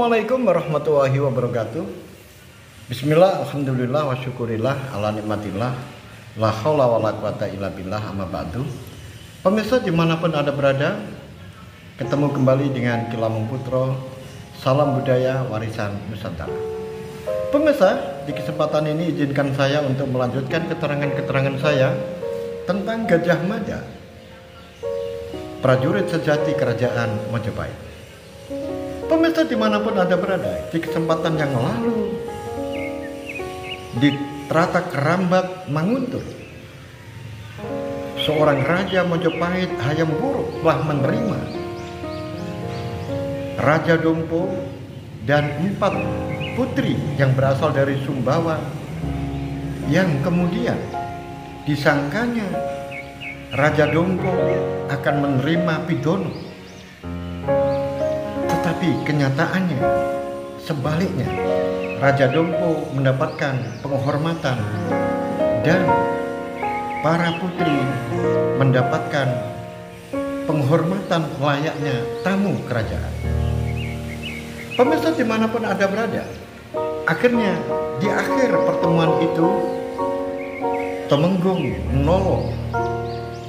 Assalamualaikum warahmatullahi wabarakatuh. Bismillah, alhamdulillah, wa syukurillah, ala nikmatillah, la haula wa la quwata illa billah, amma ba'du. Pemirsa dimanapun Anda berada, ketemu kembali dengan Kilamung Putro, salam budaya warisan Nusantara. Pemirsa, di kesempatan ini izinkan saya untuk melanjutkan keterangan-keterangan saya tentang Gajah Mada, prajurit sejati kerajaan Majapahit. Pemirsa dimanapun Anda berada, di kesempatan yang lalu di Teratak Rambat Manguntur, seorang Raja Majapahit Hayam Wuruk telah menerima Raja Dompo dan 4 putri yang berasal dari Sumbawa, yang kemudian disangkanya Raja Dompo akan menerima Pidono. Tetapi kenyataannya sebaliknya, Raja Dompo mendapatkan penghormatan dan para putri mendapatkan penghormatan layaknya tamu kerajaan. Pemirsa dimanapun Anda berada, akhirnya di akhir pertemuan itu Temenggung Nolo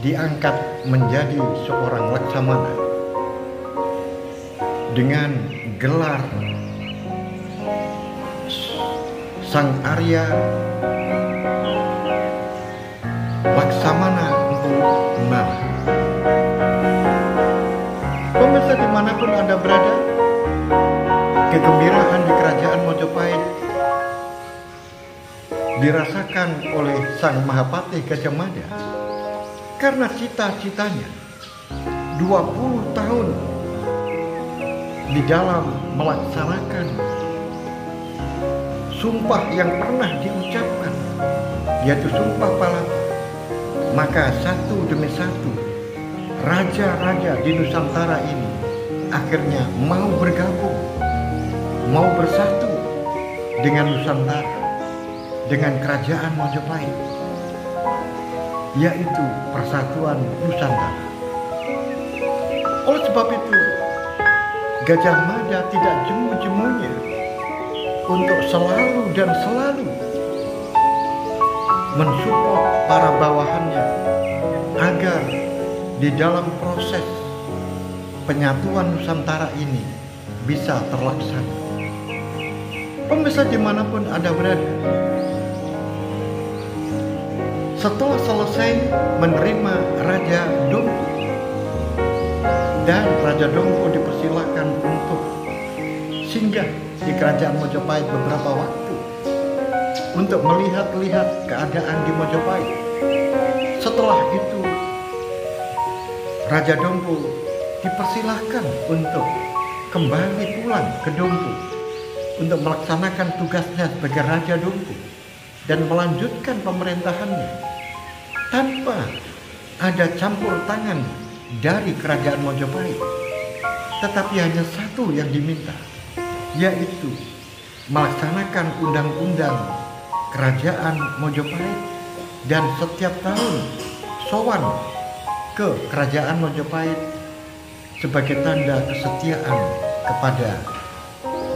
diangkat menjadi seorang laksamana dengan gelar Sang Arya Laksamana Empu Nala. Pemirsa dimanapun Anda berada, kegembiraan di kerajaan Majapahit dirasakan oleh Sang Mahapatih Gajah Mada karena cita-citanya 20 tahun di dalam melaksanakan sumpah yang pernah diucapkan, yaitu Sumpah Palapa. Maka satu demi satu raja-raja di Nusantara ini akhirnya mau bergabung, mau bersatu dengan Nusantara, dengan kerajaan Majapahit, yaitu Persatuan Nusantara. Oleh sebab itu, Gajah Mada tidak jemu-jemunya untuk selalu dan selalu mensupport para bawahannya agar di dalam proses penyatuan Nusantara ini bisa terlaksana. Pemirsa dimanapun Anda berada, setelah selesai menerima Raja Dompo, dan Raja Dompo dipersilakan untuk singgah di kerajaan Majapahit beberapa waktu untuk melihat-lihat keadaan di Majapahit. Setelah itu Raja Dompo dipersilahkan untuk kembali pulang ke Dompo untuk melaksanakan tugasnya sebagai Raja Dompo dan melanjutkan pemerintahannya tanpa ada campur tangan dari kerajaan Majapahit. Tetapi hanya satu yang diminta, yaitu melaksanakan undang-undang kerajaan Majapahit dan setiap tahun sowan ke kerajaan Majapahit sebagai tanda kesetiaan kepada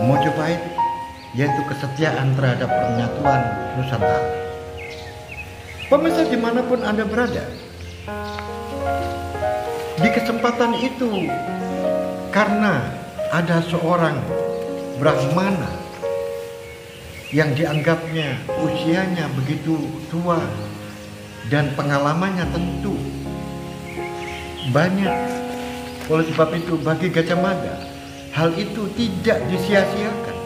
Majapahit, yaitu kesetiaan terhadap penyatuan Nusantara. Pemirsa dimanapun Anda berada, di kesempatan itu, karena ada seorang Brahmana yang dianggapnya usianya begitu tua dan pengalamannya tentu banyak. Oleh sebab itu, bagi Gajah Mada, hal itu tidak disia-siakan.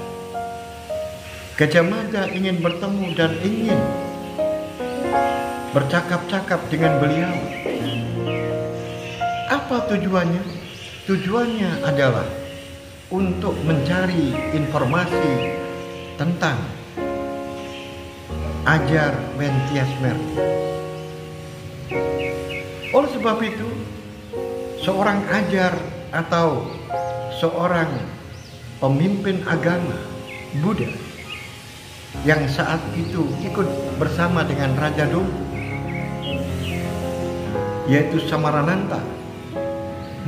Gajah Mada ingin bertemu dan ingin bercakap-cakap dengan beliau. Apa tujuannya? Tujuannya adalah untuk mencari informasi tentang Ajar Mentias Merti. Oleh sebab itu, seorang ajar atau seorang pemimpin agama Buddha yang saat itu ikut bersama dengan Raja Dompo, yaitu Samarananta,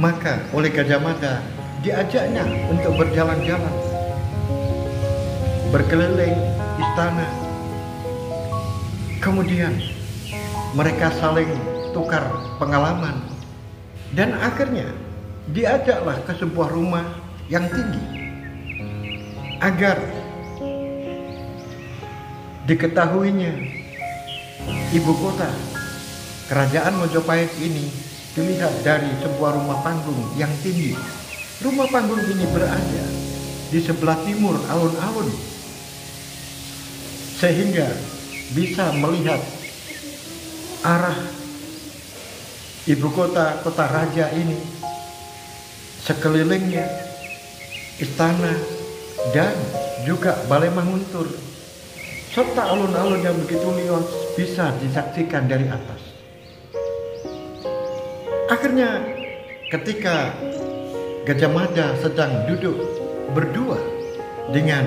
maka oleh Gajah Mada diajaknya untuk berjalan-jalan berkeliling istana. Kemudian mereka saling tukar pengalaman dan akhirnya diajaklah ke sebuah rumah yang tinggi agar diketahuinya ibu kota kerajaan Mojopahit ini dilihat dari sebuah rumah panggung yang tinggi. Rumah panggung ini berada di sebelah timur alun-alun sehingga bisa melihat arah ibu kota, kota raja ini, sekelilingnya istana dan juga Balai Manguntur serta alun-alun yang begitu luas bisa disaksikan dari atas. Akhirnya ketika Gajah Mada sedang duduk berdua dengan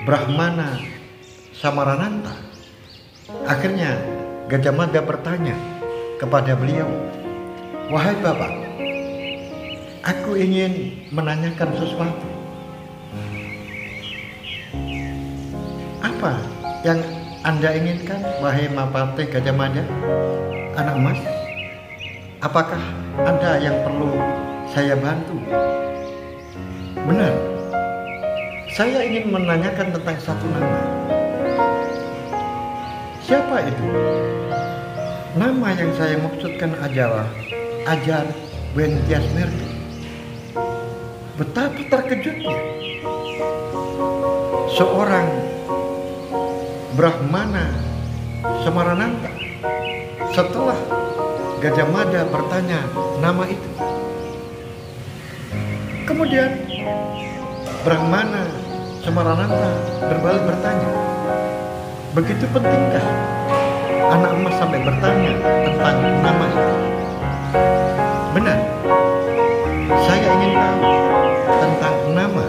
Brahmana Samarananta, akhirnya Gajah Mada bertanya kepada beliau, "Wahai Bapak, aku ingin menanyakan sesuatu. Apa yang Anda inginkan, wahai Mapate Gajah Mada, anak emas? Apakah ada yang perlu saya bantu?" "Benar, saya ingin menanyakan tentang satu nama." "Siapa itu?" "Nama yang saya maksudkan adalah Ajar Wentiasmerti." Betapa terkejutnya seorang Brahmana Samarananta setelah Gajah Mada bertanya nama itu. Kemudian Brahmana Samarananta berbalik bertanya, "Begitu pentingkah anak emas sampai bertanya tentang nama itu?" "Benar, saya ingin tahu tentang nama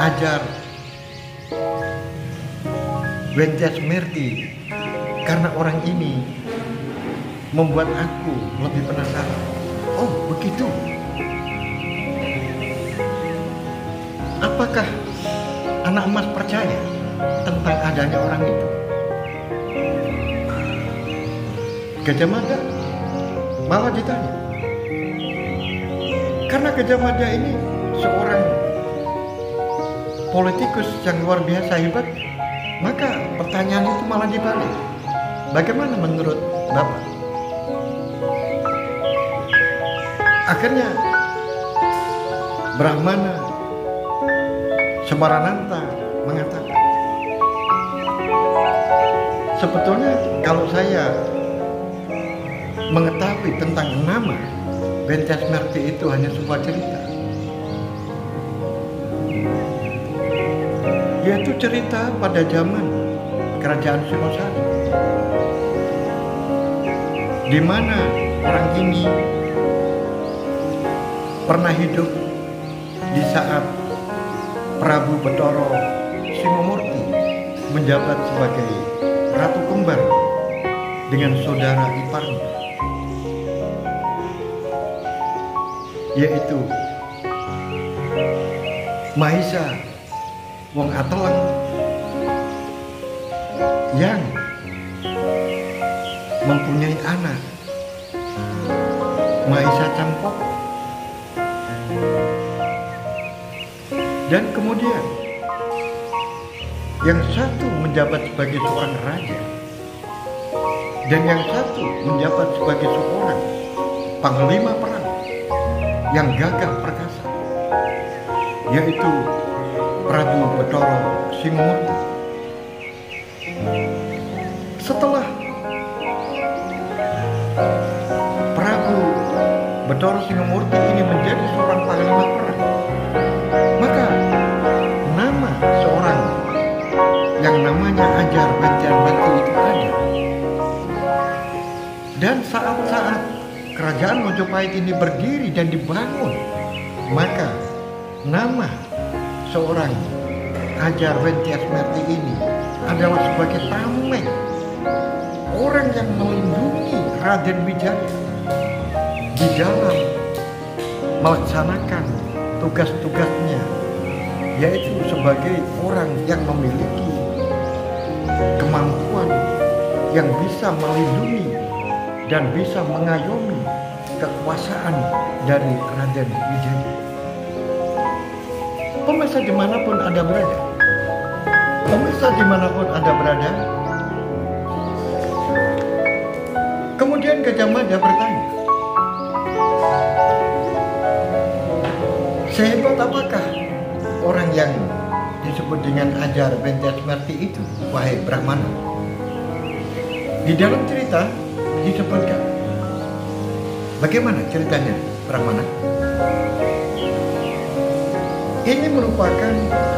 Ajar Wentiasmerti karena orang ini membuat aku lebih penasaran." "Oh, begitu. Apakah anak emas percaya tentang adanya orang itu?" Gajah Mada malah ditanya. Karena Gajah Mada ini seorang politikus yang luar biasa hebat, maka pertanyaan itu malah dibalik. "Bagaimana menurut Bapak?" Akhirnya Brahmana Samarananta mengatakan, "Sebetulnya kalau saya mengetahui tentang nama Wentiasmerti itu hanya sebuah cerita, yaitu cerita pada zaman kerajaan Singosari, di mana orang ini pernah hidup di saat Prabu Betoro Singomurti menjabat sebagai ratu kembar dengan saudara iparnya, yaitu Mahisa Wong Atelang yang mempunyai anak Mahisa Campok. Dan kemudian yang satu menjabat sebagai seorang raja dan yang satu menjabat sebagai seorang panglima perang yang gagah perkasa, yaitu Prabu Betoro Singomurti. Setelah Prabu Betoro Singomurti ini menjadi seorang panglima perang, maka nama seorang yang namanya Ajar Wentiasmerti itu ada. Dan saat-saat kerajaan Mojopahit ini berdiri dan dibangun, maka nama seorang Ajar Wentiasmerti ini adalah sebagai tameng, orang yang melindungi Raden Wijaya di dalam melaksanakan tugas-tugasnya yaitu sebagai orang yang memiliki kemampuan yang bisa melindungi dan bisa mengayomi kekuasaan dari Raden Wijaya. Pemirsa dimanapun Anda berada, pemirsa dimanapun Anda berada, kemudian Gajah Mada bertanya, sehebat apakah orang yang disebut dengan Ajar Wentyasmerti itu, wahai Brahmana? Di dalam cerita disebutkan, bagaimana ceritanya Brahmana? Ini merupakan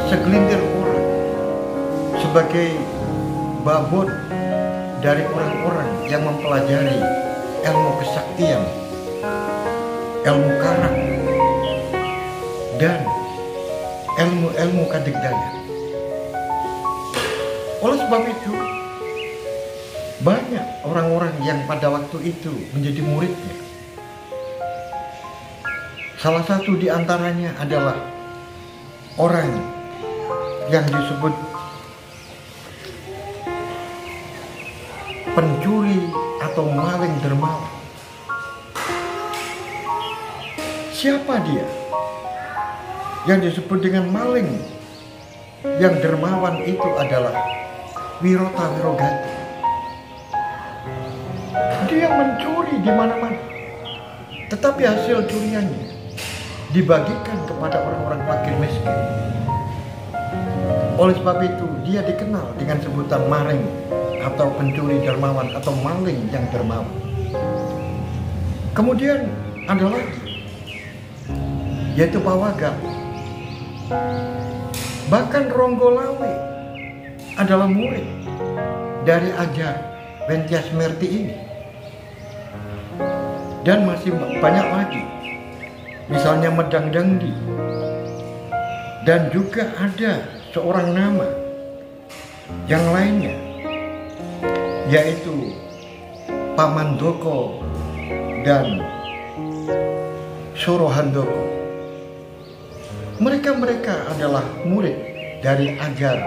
segelintir orang sebagai babon dari orang-orang yang mempelajari ilmu kesaktian, ilmu karang, dan ilmu-ilmu kadigdaya. Oleh sebab itu, banyak orang-orang yang pada waktu itu menjadi muridnya. Salah satu di antaranya adalah orang yang disebut pencuri atau maling dermawan. Siapa dia? Yang disebut dengan maling yang dermawan itu adalah Wirota Wirogati. Dia mencuri di mana-mana, tetapi hasil curiannya dibagikan kepada orang-orang fakir miskin. Oleh sebab itu dia dikenal dengan sebutan maling atau pencuri dermawan atau maling yang dermawan. Kemudian ada lagi, yaitu Pawagal. Bahkan Ronggolawe adalah murid dari Ajar Wentyasmerti ini. Dan masih banyak lagi, misalnya Medang Dangdi. Dan juga ada seorang nama yang lainnya, yaitu Pamandoko dan Sorohandoko. Mereka adalah murid dari Ajar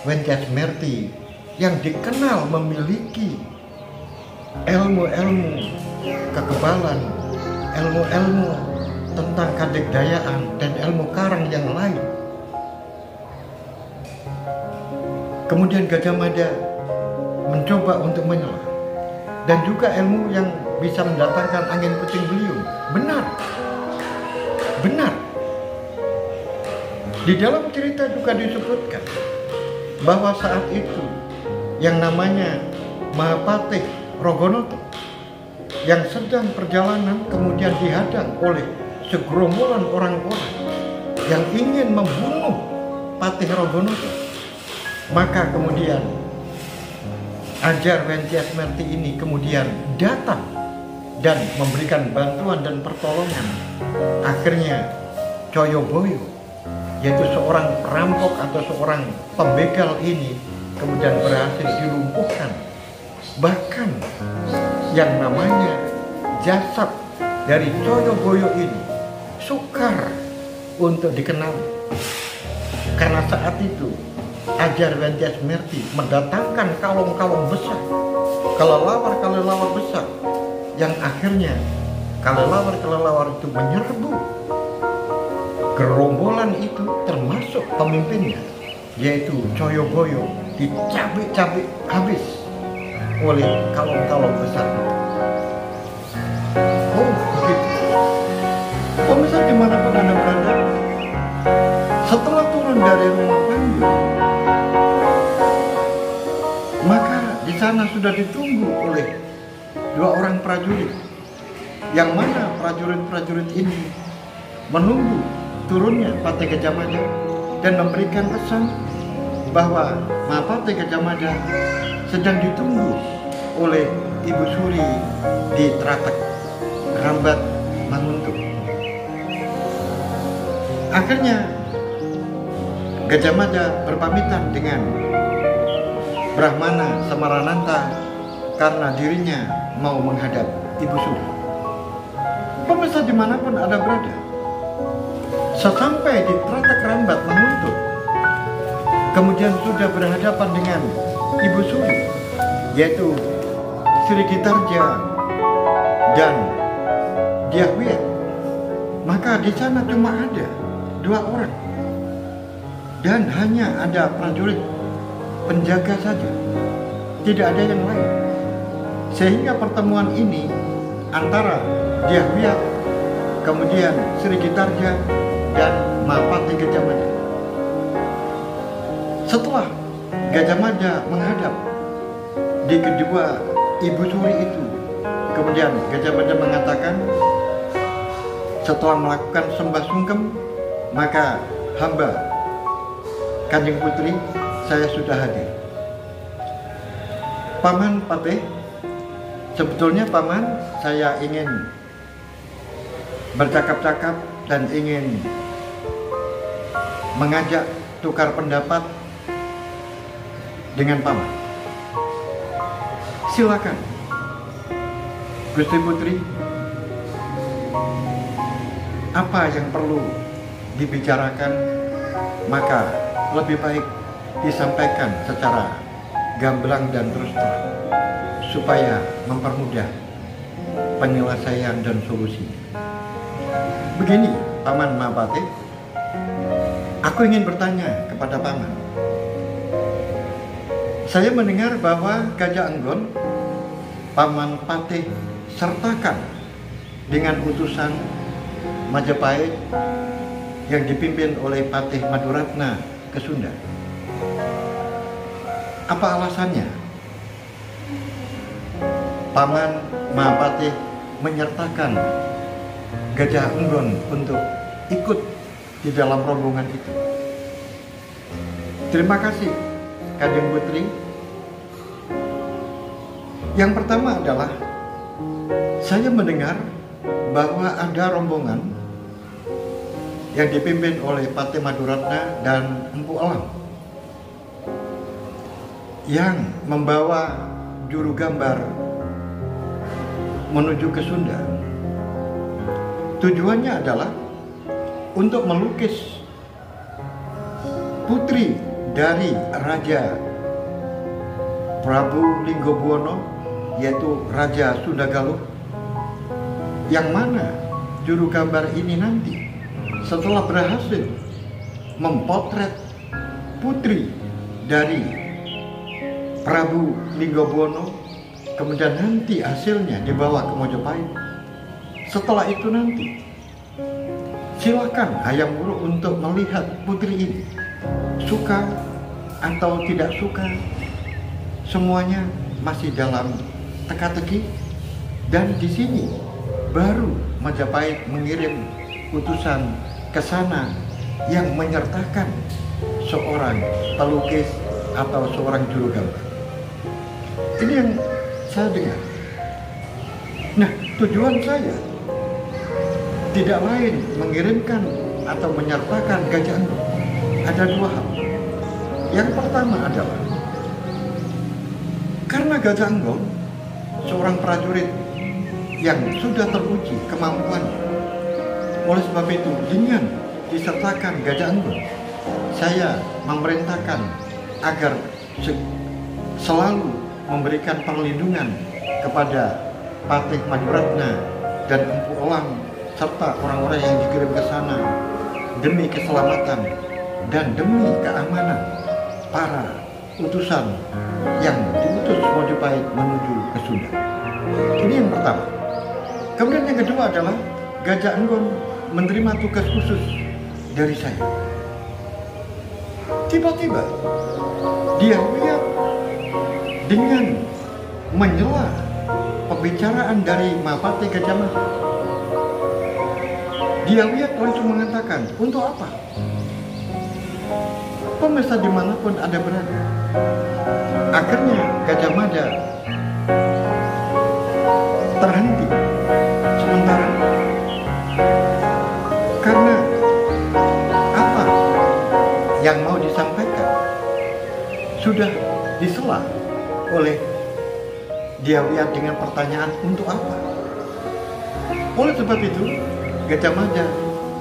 Wentyasmerti yang dikenal memiliki ilmu-ilmu kekebalan, ilmu-ilmu tentang kadigdayaan dan ilmu karang yang lain. Kemudian Gajah Mada mencoba untuk menyelam, dan juga ilmu yang bisa mendatangkan angin puting beliung. Benar. Di dalam cerita juga disebutkan bahwa saat itu yang namanya Mahapatih Rogonoto yang sedang perjalanan kemudian dihadang oleh segerombolan orang-orang yang ingin membunuh Patih Rogonoto. Maka kemudian Ajar Wentyasmerti ini kemudian datang dan memberikan bantuan dan pertolongan. Akhirnya Coyoboyo, yaitu seorang perampok atau seorang pembegal ini, kemudian berhasil dilumpuhkan. Bahkan yang namanya jasad dari Coyoboyo ini sukar untuk dikenal, karena saat itu Ajar Wentyasmerti mendatangkan kalung-kalung besar, kelelawar besar, yang akhirnya kelelawar itu menyerbu gerombolan itu, termasuk pemimpinnya, yaitu Coyoboyo, dicabik-cabik habis oleh kalung-kalung besar. Oh begitu. Pemirsa dimanapun Anda berada, setelah turun dari rumah Pandu, maka di sana sudah ditunggu oleh dua orang prajurit, yang mana prajurit-prajurit ini menunggu turunnya Patih Gajah Mada dan memberikan pesan bahwa Mahapatih Gajah Mada sedang ditunggu oleh Ibu Suri di Tratek Rambat Manguntuh. Akhirnya Gajah Mada berpamitan dengan Brahmana Samarananta karena dirinya mau menghadap Ibu Suri. Pemirsa dimanapun Anda berada, sesampai di Tratek Rambat Manguntuh, kemudian sudah berhadapan dengan Ibu Suri, yaitu Sri Gitarja dan Dyahwiyat, maka di sana cuma ada 2 orang dan hanya ada prajurit penjaga saja, tidak ada yang lain. Sehingga pertemuan ini antara Dyahwiyat, kemudian Sri Gitarja dan Mahapati Gajah Mada. Setelah Gajah Mada menghadap di kedua Ibu Suri itu, kemudian Gajah Mada mengatakan, setelah melakukan sembah sungkem, maka hamba Kanjeng Putri, saya sudah hadir. Paman Patih, sebetulnya Paman, saya ingin bercakap-cakap dan ingin mengajak tukar pendapat dengan Paman. Silakan, Gusti Putri, apa yang perlu dibicarakan, maka lebih baik disampaikan secara gamblang dan terus terang, supaya mempermudah penyelesaian dan solusi. Begini, Paman Mahapati, aku ingin bertanya kepada Paman. Saya mendengar bahwa Gajah Enggon Paman Patih sertakan dengan utusan Majapahit yang dipimpin oleh Patih Maduratna ke Sunda. Apa alasannya Paman Mahapati menyertakan Gajah Enggon untuk ikut di dalam rombongan itu? Terima kasih, Kanjeng Putri. Yang pertama adalah saya mendengar bahwa ada rombongan yang dipimpin oleh Patih Maduratna dan Empu Elang yang membawa juru gambar menuju ke Sunda. Tujuannya adalah untuk melukis putri dari Raja Prabu Linggobuwono, yaitu Raja Sunda Galuh, yang mana juru gambar ini nanti setelah berhasil memotret putri dari Prabu Linggobuwono, kemudian nanti hasilnya dibawa ke Mojopahit. Setelah itu nanti silakan Hayam Wuruk untuk melihat putri ini, suka atau tidak suka, semuanya masih dalam teka-teki. Dan di sini baru Majapahit mengirim utusan ke sana yang menyertakan seorang pelukis atau seorang juru gambar. Ini yang saya dengar. Nah, tujuan saya tidak lain mengirimkan atau menyertakan Gajah Enggon. Ada 2 hal. Yang pertama adalah karena Gajah Enggon seorang prajurit yang sudah teruji kemampuannya. Oleh sebab itu, dengan disertakan Gajah Enggon, saya memerintahkan agar selalu memberikan perlindungan kepada Patih Maduratna dan Empu Elang serta orang-orang yang dikirim ke sana demi keselamatan dan demi keamanan para utusan yang diutus Mojopahit menuju ke Sunda. Ini yang pertama. Kemudian yang kedua adalah Gajah Enggon menerima tugas khusus dari saya. Tiba-tiba dia lihat dengan menyela pembicaraan dari Mahapati Gajah Mada. Dia lihat langsung mengatakan, untuk apa? Pemirsa dimanapun ada berada. Akhirnya Gajah Mada terhenti sementara karena apa yang mau disampaikan sudah disela oleh dia lihat dengan pertanyaan untuk apa. Oleh sebab itu Gajah Mada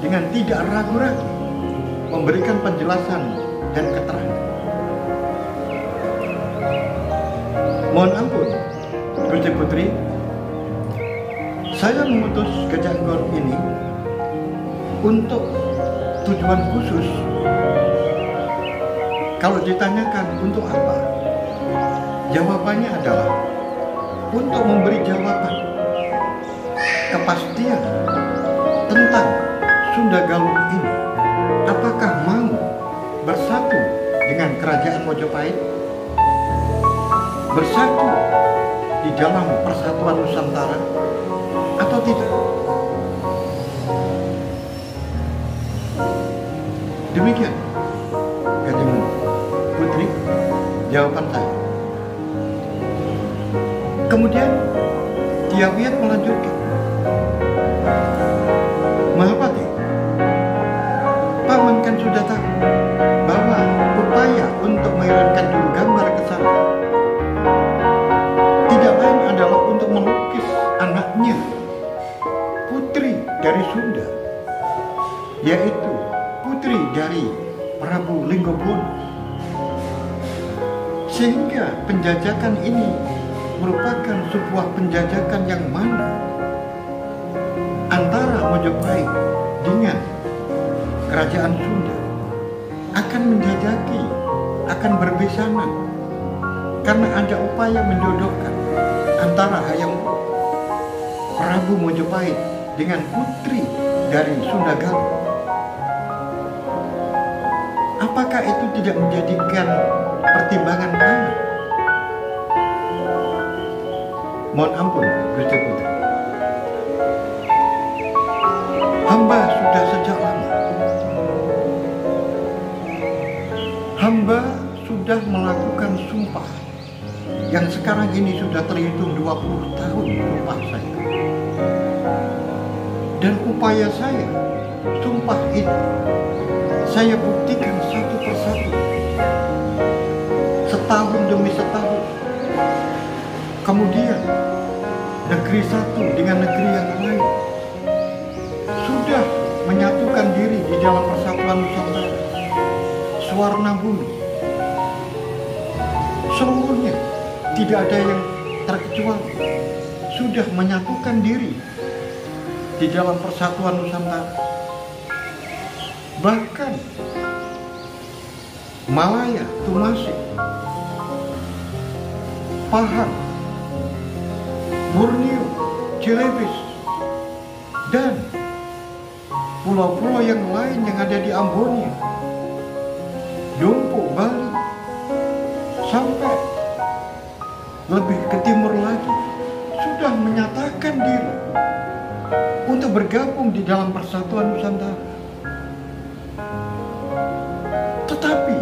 dengan tidak ragu-ragu memberikan penjelasan dan keterangan. Mohon ampun, Gusti Putri, saya mengutus Gajah Enggor ini untuk tujuan khusus. Kalau ditanyakan untuk apa, jawabannya adalah untuk memberi jawaban kepastian tentang Sunda Galuh ini. Apakah mau bersatu dengan Kerajaan Mojopahit, bersatu di dalam persatuan Nusantara atau tidak? Demikian Kanjeng Putri jawaban saya. Kemudian Dyawiyat melanjutkan, Mahapati, Paman kan sudah tahu bahwa upaya untuk mengirimkan juru gambar ke sana tidak lain adalah untuk melukis anaknya, putri dari Sunda, yaitu putri dari Prabu Linggobuwono. Sehingga penjajakan ini merupakan sebuah penjajakan yang mana antara Mojopahit dengan Kerajaan Sunda akan menjajaki, akan berbesanan, karena ada upaya menjodohkan antara Hayam Prabu Mojopahit dengan putri dari Sunda Galuh. Apakah itu tidak menjadikan pertimbangan paman? Mohon ampun, Gusti Putri. Hamba sudah sejak lama. Hamba sudah melakukan sumpah yang sekarang ini sudah terhitung 20 tahun sumpah saya. Dan upaya saya, sumpah itu saya buktikan satu persatu, setahun demi setahun. Kemudian negeri satu dengan negeri yang lain sudah menyatukan diri di dalam persatuan Nusantara. Swarna bumi seluruhnya tidak ada yang terkecuali sudah menyatukan diri di dalam persatuan Nusantara. Bahkan Malaya, Tumasik, Pahang, Borneo, Celebes, dan pulau-pulau yang lain yang ada di Amboniya, Dompo, Bali, sampai lebih ke timur lagi sudah menyatakan diri untuk bergabung di dalam persatuan Nusantara. Tetapi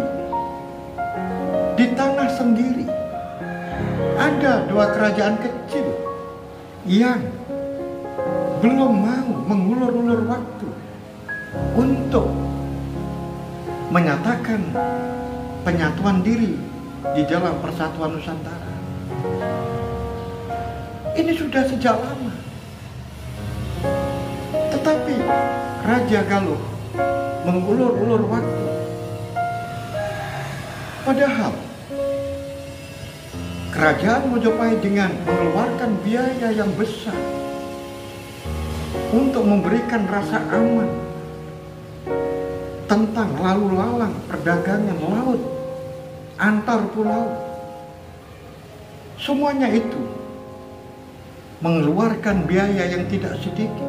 di tanah sendiri ada dua kerajaan kecil yang belum mau mengulur-ulur waktu untuk menyatakan penyatuan diri di dalam persatuan Nusantara. Ini sudah sejak lama. Tetapi Raja Galuh mengulur-ulur waktu. Padahal Kerajaan Mojopahit dengan mengeluarkan biaya yang besar untuk memberikan rasa aman tentang lalu lalang perdagangan laut antar pulau, semuanya itu mengeluarkan biaya yang tidak sedikit.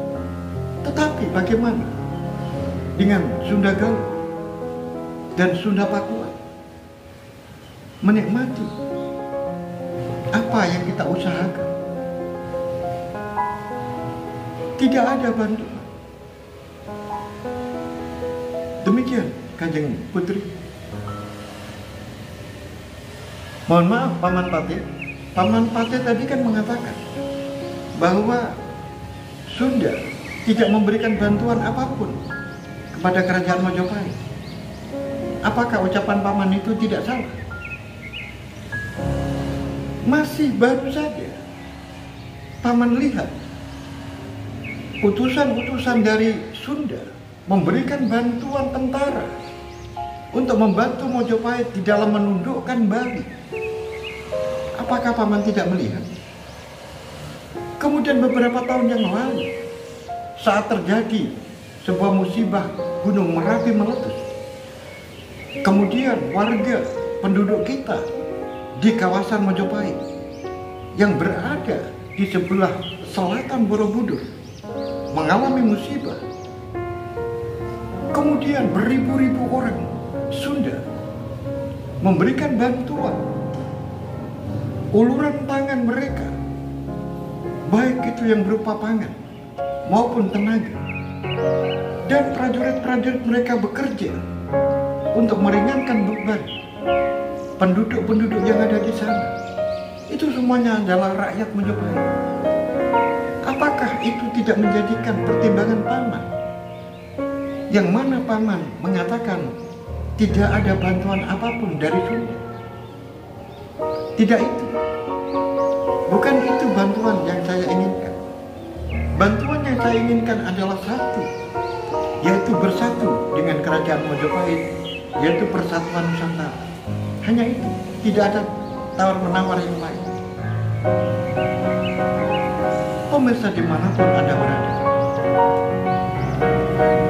Tetapi bagaimana dengan Sunda Galuh dan Sunda Pakuan menikmati apa yang kita usahakan? Tidak ada bantuan. Demikian Kanjeng Putri. Mohon maaf Paman Pate. Paman Pate tadi kan mengatakan bahwa Sunda tidak memberikan bantuan apapun kepada Kerajaan Mojopahit. Apakah ucapan Paman itu tidak salah? Masih baru saja Paman lihat utusan-utusan dari Sunda memberikan bantuan tentara untuk membantu Mojopahit di dalam menundukkan Bali. Apakah paman tidak melihat? Kemudian beberapa tahun yang lalu, saat terjadi sebuah musibah Gunung Merapi meletus, kemudian warga penduduk kita di kawasan Mojopahit yang berada di sebelah selatan Borobudur mengalami musibah. Kemudian beribu-ribu orang Sunda memberikan bantuan, uluran tangan mereka, baik itu yang berupa pangan maupun tenaga. Dan prajurit-prajurit mereka bekerja untuk meringankan beban penduduk-penduduk yang ada di sana. Itu semuanya adalah rakyat Mojopahit. Apakah itu tidak menjadikan pertimbangan paman? Yang mana paman mengatakan tidak ada bantuan apapun dari Sunda? Tidak itu. Bukan itu bantuan yang saya inginkan. Bantuan yang saya inginkan adalah satu, yaitu bersatu dengan kerajaan Mojopahit, yaitu persatuan Nusantara. Hanya itu, tidak ada tawar-menawar yang lain. Pemirsa dimanapun Anda berada,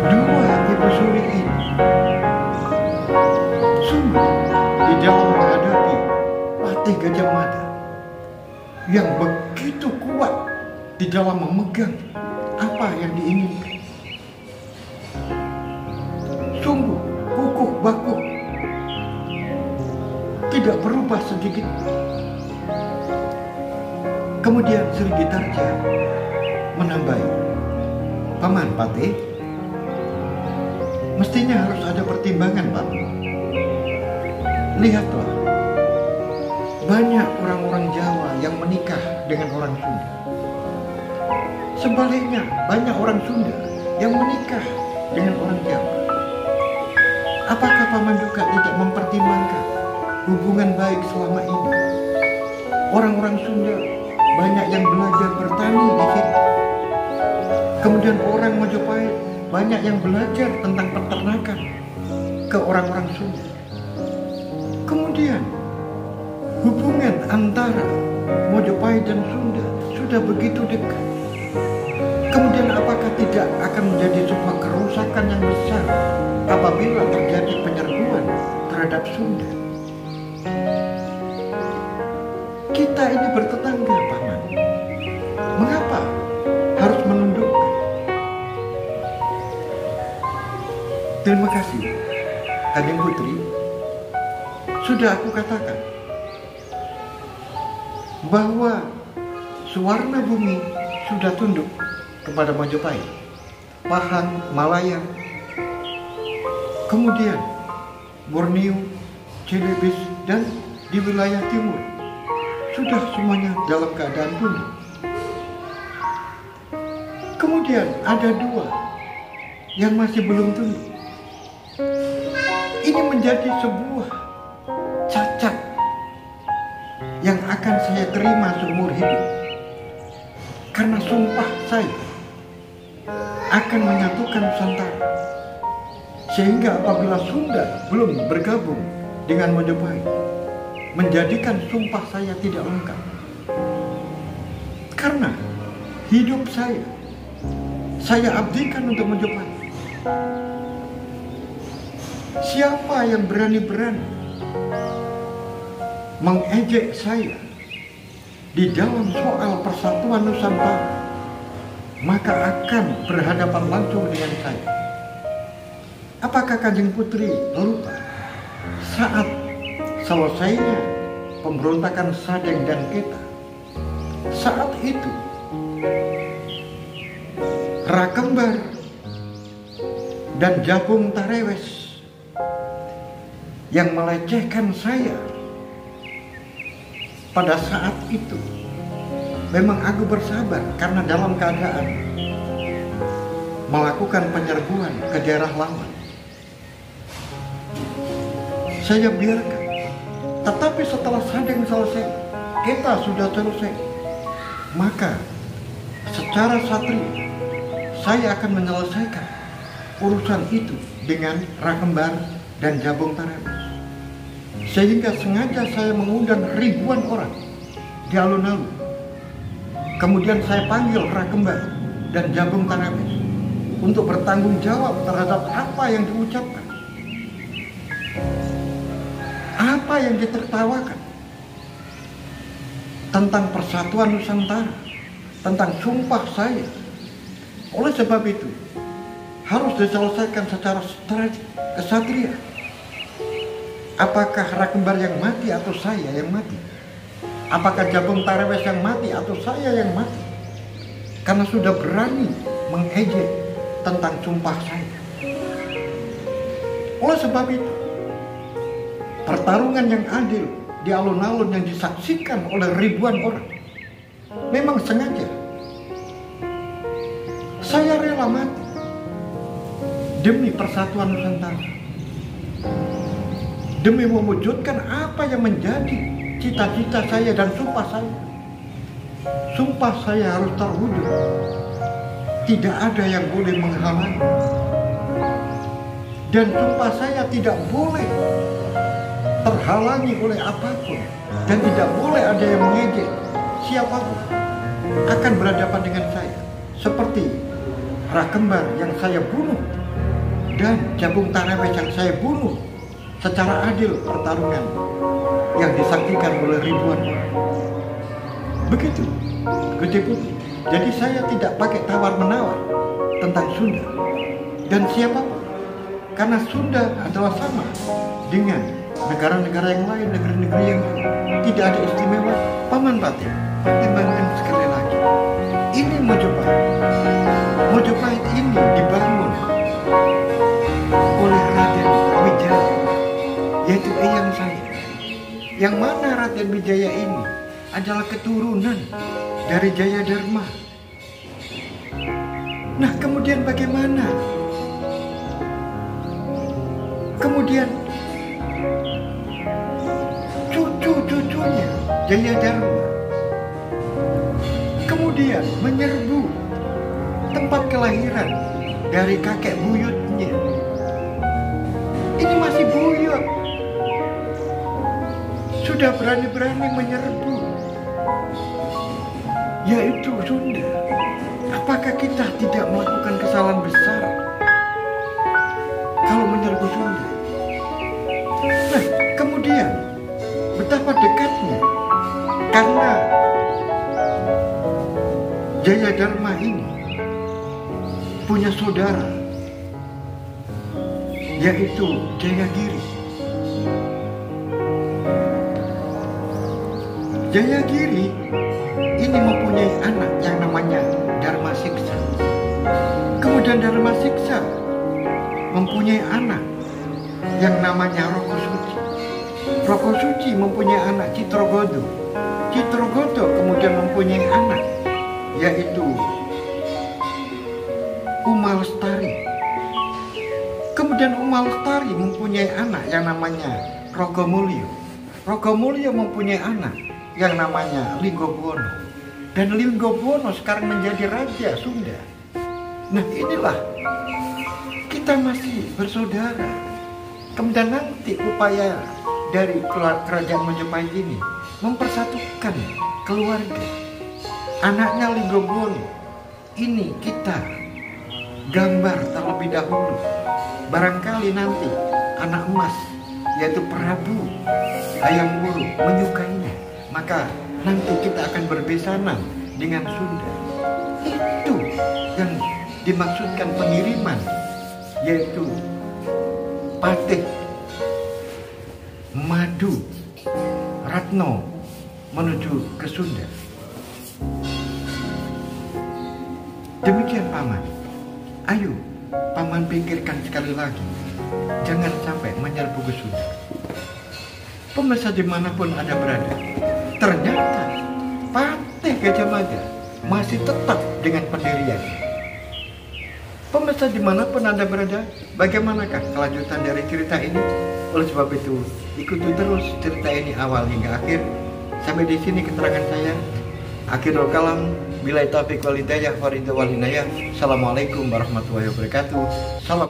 dua ibu suri ini sungguh di dalam menghadapi Patih Gajah Mada yang begitu kuat di dalam memegang apa yang diinginkan. Sungguh kukuh bakuh, tidak berubah sedikit. Kemudian Sri Gitarja menambahi, Paman Patih, mestinya harus ada pertimbangan, Pak. Lihatlah, banyak orang-orang Jawa yang menikah dengan orang Sunda. Sebaliknya, banyak orang Sunda yang menikah dengan orang Jawa. Apakah Paman juga tidak mempertimbangkan hubungan baik selama ini? Orang-orang Sunda banyak yang belajar bertani di sini. Kemudian orang Mojopahit banyak yang belajar tentang peternakan ke orang-orang Sunda. Kemudian hubungan antara Mojopahit dan Sunda sudah begitu dekat. Kemudian apakah tidak akan menjadi sebuah kerusakan yang besar apabila terjadi penyerbuan terhadap Sunda? Kita ini bertetangga, Paman. Mengapa harus menundukkan? Terima kasih, Kanjeng Putri. Sudah aku katakan bahwa Suwarna Bumi sudah tunduk kepada Majapahit, Pahang, Malaya, kemudian Borneo, Celebes, dan di wilayah timur sudah semuanya dalam keadaan tunduk. Kemudian ada dua yang masih belum tunduk. Ini menjadi sebuah cacat yang akan saya terima seumur hidup, karena sumpah saya akan menyatukan Nusantara, sehingga apabila Sunda belum bergabung dengan Majapahit, menjadikan sumpah saya tidak lengkap. Karena hidup saya abdikan untuk Majapahit. Siapa yang berani-berani mengejek saya di dalam soal persatuan Nusantara, maka akan berhadapan langsung dengan saya. Apakah Kanjeng Putri lupa saat selesainya pemberontakan Sadeng dan Keta? Saat itu Rakembar dan Jabung Tarewes yang melecehkan saya, pada saat itu memang aku bersabar karena dalam keadaan melakukan penyerbuan ke daerah lama. Saya biarkan. Tetapi setelah Sadeng selesai, Keta sudah selesai, maka secara satria saya akan menyelesaikan urusan itu dengan Rakembar dan Jabung Tarewes. Sehingga sengaja saya mengundang ribuan orang di alun-alun. Kemudian saya panggil Rakembar dan Jabung Tanabes untuk bertanggung jawab terhadap apa yang diucapkan, apa yang ditertawakan tentang persatuan Nusantara, tentang sumpah saya. Oleh sebab itu, harus diselesaikan secara kesatria. Apakah Rakembar yang mati atau saya yang mati? Apakah Jabung Tanabes yang mati atau saya yang mati? Karena sudah berani mengejek tentang sumpah saya. Oleh sebab itu, pertarungan yang adil di alun-alun yang disaksikan oleh ribuan orang memang sengaja. Saya rela mati demi persatuan Nusantara, demi mewujudkan apa yang menjadi cita-cita saya dan sumpah saya. Sumpah saya harus terwujud. Tidak ada yang boleh menghalangi. Dan sumpah saya tidak boleh terhalangi oleh apapun. Dan tidak boleh ada yang mengejek siapapun akan berhadapan dengan saya. Seperti Rakembar yang saya bunuh dan Jabung Tanabes yang saya bunuh secara adil pertarungan yang disaksikan oleh ribuan orang. Begitu, Gede Putih. Jadi saya tidak pakai tawar-menawar tentang Sunda dan siapapun. Karena Sunda adalah sama dengan negara-negara yang lain, negeri-negeri yang tidak ada istimewa. Paman Patih, pertimbangkan sekali lagi. Ini Mojopahit. Mojopahit ini dibangun oleh Raden Wijaya, yaitu eyang saya. Yang mana Raden Wijaya ini adalah keturunan dari Jayadarma. Nah, kemudian bagaimana? Kemudian cucu-cucunya Jayadarma kemudian menyerbu tempat kelahiran dari kakek buyutnya. Ini masih buyut, sudah berani-berani menyerbu, yaitu Sunda. Apakah kita tidak melakukan kesalahan besar kalau menyerbu Sunda? Nah, kemudian betapa dekatnya, karena Jayadarma ini punya saudara, yaitu Jayagiri. Jayagiri ini mempunyai anak yang namanya Dharma Siksa. Kemudian Dharma Siksa mempunyai anak yang namanya Roko Suci. Roko Suci mempunyai anak Citrogodo. Citrogodo kemudian mempunyai anak, yaitu Uma Lestari. Kemudian Uma Lestari mempunyai anak yang namanya Rogomulyo. Rogomulyo mempunyai anak yang namanya Linggobuwono. Dan Linggobuwono sekarang menjadi raja Sunda. Nah, inilah kita masih bersaudara. Kemudian nanti upaya dari kerajaan Majapahit ini mempersatukan keluarga. Anaknya Linggobuwono ini kita gambar terlebih dahulu. Barangkali nanti anak emas, yaitu Prabu Hayam Wuruk, menyukainya. Maka nanti kita akan berbesanan dengan Sunda. Itu yang dimaksudkan pengiriman, yaitu Patih Madu Ratno menuju ke Sunda. Demikian Paman. Ayo Paman pikirkan sekali lagi, jangan sampai menyerbu ke Sunda. Pemirsa dimanapun Anda berada, ternyata Patih Gajah Mada masih tetap dengan pendiriannya. Pemirsa dimanapun Anda berada, bagaimanakah kelanjutan dari cerita ini? Oleh sebab itu, ikuti terus cerita ini awal hingga akhir. Sampai di sini keterangan saya. Akhirul kalam, billahi taufiq wal hidayah, waridha wal hinayah. Assalamualaikum warahmatullahi wabarakatuh. Salam.